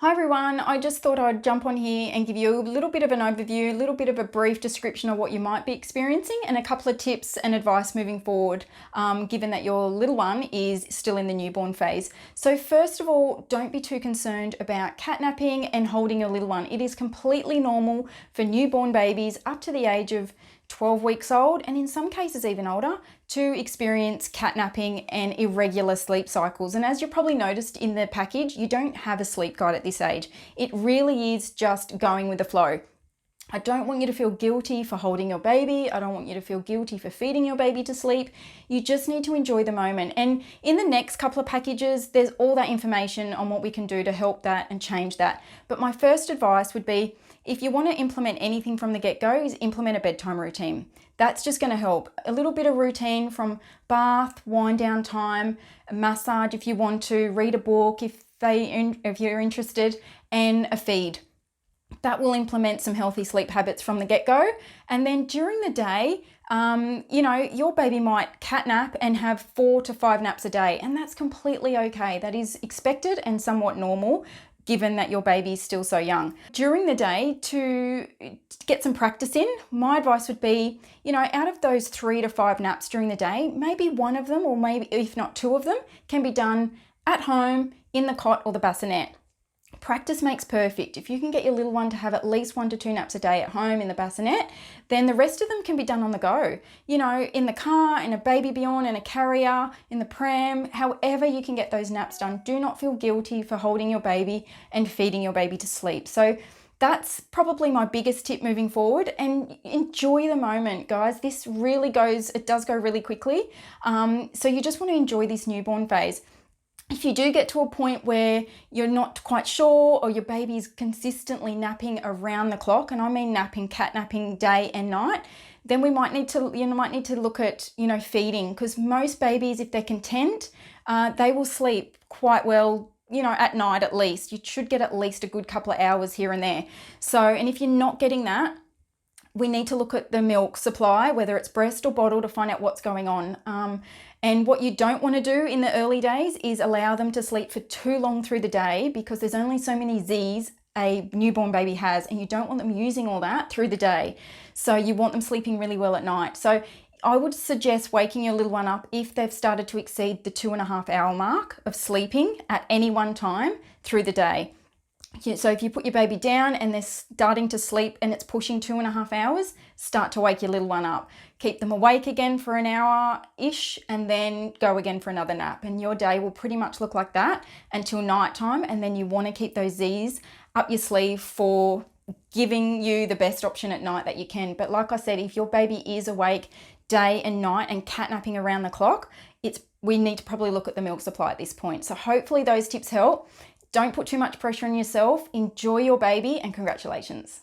Hi everyone, I just thought I'd jump on here and give you a little bit of an overview, a little bit of a brief description of what you might be experiencing and a couple of tips and advice moving forward, given that your little one is still in the newborn phase. So first of all, don't be too concerned about catnapping and holding your little one. It is completely normal for newborn babies up to the age of 12 weeks old, and in some cases even older, to experience catnapping and irregular sleep cycles. And as you probably noticed in the package, you don't have a sleep guide at this age. It really is just going with the flow. I don't want you to feel guilty for holding your baby. I don't want you to feel guilty for feeding your baby to sleep. You just need to enjoy the moment. And in the next couple of packages, there's all that information on what we can do to help that and change that. But my first advice would be, if you want to implement anything from the get-go, is implement a bedtime routine. That's just going to help. A little bit of routine from bath, wind down time, a massage if you want to, read a book if you're interested, and a feed. That will implement some healthy sleep habits from the get-go. And then during the day, your baby might catnap and have 4 to 5 naps a day, and that's completely okay. That is expected and somewhat normal, given that your baby is still so young. During the day, to get some practice in, my advice would be, out of those 3 to 5 naps during the day, maybe one of them, or maybe if not 2 of them, can be done at home, in the cot or the bassinet. Practice makes perfect. If you can get your little one to have at least 1 to 2 naps a day at home in the bassinet, then the rest of them can be done on the go. In the car, in a baby beyond, in a carrier, in the pram, however you can get those naps done. Do not feel guilty for holding your baby and feeding your baby to sleep. So that's probably my biggest tip moving forward, and enjoy the moment, guys. It does go really quickly. So you just want to enjoy this newborn phase. If you do get to a point where you're not quite sure, or your baby is consistently napping around the clock, and I mean napping, catnapping day and night, then you might need to look at, feeding, because most babies, if they're content, they will sleep quite well, at night at least. You should get at least a good couple of hours here and there. So, and if you're not getting that, we need to look at the milk supply, whether it's breast or bottle, to find out what's going on. And what you don't want to do in the early days is allow them to sleep for too long through the day, because there's only so many Z's a newborn baby has, and you don't want them using all that through the day. So you want them sleeping really well at night. So I would suggest waking your little one up if they've started to exceed the 2.5 hour mark of sleeping at any one time through the day. So if you put your baby down and they're starting to sleep and it's pushing 2.5 hours, start to wake your little one up. Keep them awake again for an hour-ish, and then go again for another nap. And your day will pretty much look like that until nighttime. And then you want to keep those Z's up your sleeve for giving you the best option at night that you can. But like I said, if your baby is awake day and night and catnapping around the clock, we need to probably look at the milk supply at this point. So hopefully those tips help. Don't put too much pressure on yourself. Enjoy your baby, and congratulations.